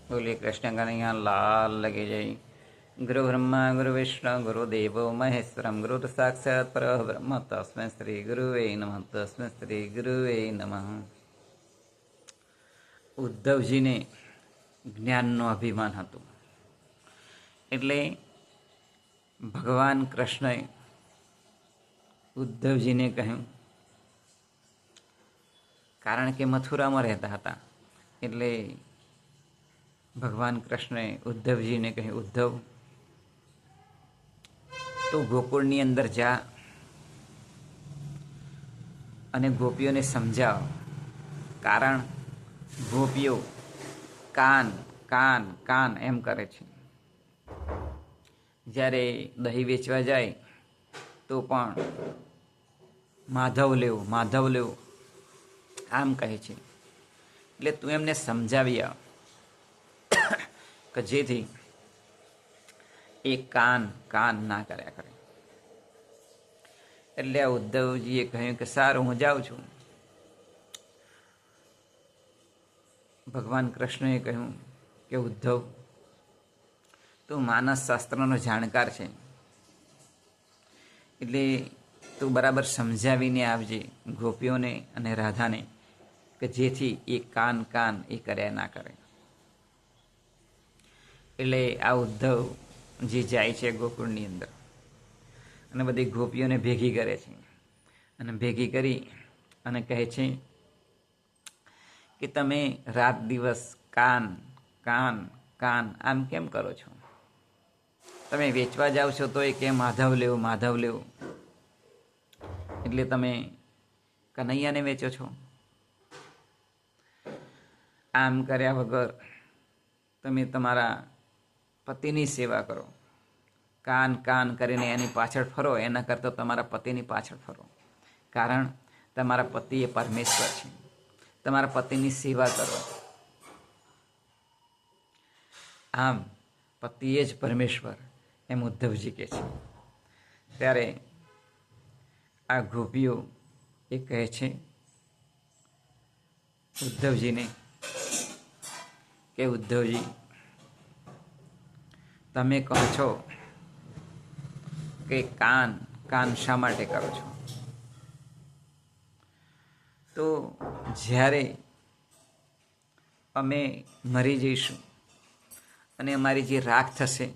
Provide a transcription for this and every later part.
બોલીએ કૃષ્ણ કનૈયા લાલ લગી જય. ગુરુ બ્રહ્મા ગુરુ વિષ્ણુ ગુરુદેવો મહેશ્વરમ ગુરુ સાક્ષાત પરબ્રહ્મ તસ્मै શ્રી ગુરુવે નમઃ તસ્मै શ્રી ગુરુવે નમઃ. ઉદ્ધવજીને જ્ઞાનનું અભિમાન હતું એટલે ભગવાન કૃષ્ણએ ઉદ્ધવજીને કહ્યું, કારણ કે મથુરામાં રહેતા હતા એટલે ભગવાન કૃષ્ણએ ઉદ્ધવજીને કહ્યું, ઉદ્ધવ તું ગોકુળની અંદર જા અને ગોપીઓને સમજાવ. કારણ ગોપીઓ કાન કાન કાન એમ કરે છે. જ્યારે દહીં વેચવા જાય તો પણ માધવ લેવું માધવ લેવું આમ કહે છે. એટલે તું એમને સમજાવી આવ કે જેથી એ કાન કાન ના કર્યા કરે. એટલે આ ઉદ્ધવજીએ કહ્યું કે સારું, હું જાઉં છું. ભગવાન કૃષ્ણએ કહ્યું કે ઉદ્ધવ, તું માનસ શાસ્ત્રનો જાણકાર છે એટલે તું બરાબર સમજાવીને આવજે ગોપીઓને અને રાધાને કે જેથી એ કાન કાન એ કર્યા ના કરે. એટલે આ ઉદ્ધવ જે જાય છે ગોકુળની અંદર અને બધી ગોપીઓને ભેગી કરે છે અને ભેગી કરી અને કહે છે કે તમે રાત દિવસ કાન કાન કાન આમ કેમ કરો છો? તમે વેચવા જાઓ છો તો એ કે માધવ લેવું માધવ લેવું, એટલે તમે કનૈયાને વેચો છો. આમ કર્યા વગર તમે તમારા પતિની સેવા કરો. કાન કાન કરીને એની પાછળ ફરો એના કરતાં તમારા પતિની પાછળ ફરો. કારણ તમારા પતિ એ પરમેશ્વર છે. તમારા પતિની સેવા કરો. આમ પતિએ જ પરમેશ્વર એમ ઉદ્ધવજી કહે છે. ત્યારે આ ગોપીઓ એ કહે છે ઉદ્ધવજીને કે ઉદ્ધવજી, તમે કહો છો કે કાન કાન શા માટે કરો છો? તો જ્યારે અમે મરી જઈશું અને અમારી જે રાખ થશે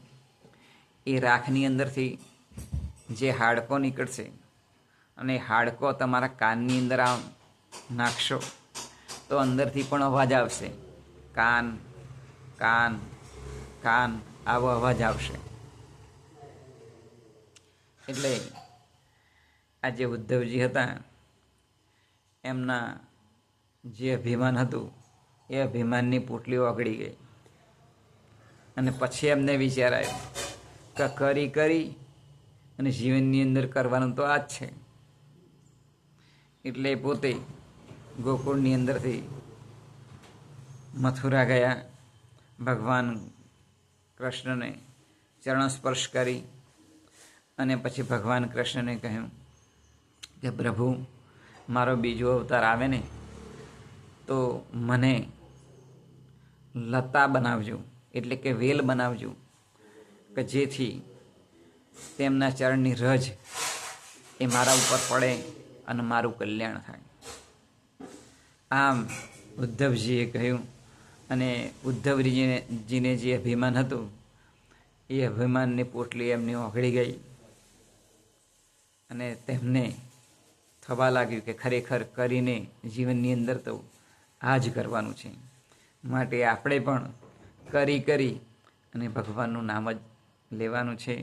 એ રાખની અંદરથી જે હાડકો નીકળશે અને હાડકો તમારા કાનની અંદર આમ નાખશો તો અંદરથી પણ અવાજ આવશે, કાન કાન કાન આવો અવાજ આવશે. એટલે આ જે ઉદ્ધવજી હતા એમના જે અભિમાન હતું એ અભિમાનની પોટલીઓ ઓગળી ગઈ અને પછી એમને વિચાર આવ્યો કે કરી કરી અને જીવનની અંદર કરવાનું તો આ જ છે. એટલે પોતે ગોકુળની અંદરથી મથુરા ગયા. ભગવાન કૃષ્ણને ચરણ સ્પર્શ કરી અને પછી ભગવાન કૃષ્ણને કહ્યું કે પ્રભુ, મારો બીજો અવતાર આવે ને તો મને લતા બનાવજો, એટલે કે વેલ બનાવજો કે જેથી તેમના ચરણની રજ એ મારા ઉપર પડે અને મારું કલ્યાણ થાય. આમ ઉદ્ધવજીએ કહ્યું અને ઉદ્ધવજીને જે અભિમાન હતું એ અભિમાનની પોટલી એમની ઓગળી ગઈ અને તેમને થવા લાગ્યું કે ખરેખર કરીને જીવનની અંદર તો આ જ કરવાનું છે. માટે આપણે પણ કરી કરી અને ભગવાનનું નામ જ લેવાનું છે.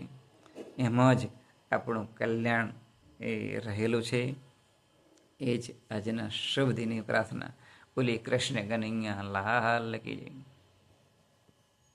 એમાં જ આપણું કલ્યાણ એ રહેલું છે. એ જ આજના શુભ દિનની પ્રાર્થના. બોલી કૃષ્ણ કનૈયા લાલ કી જય.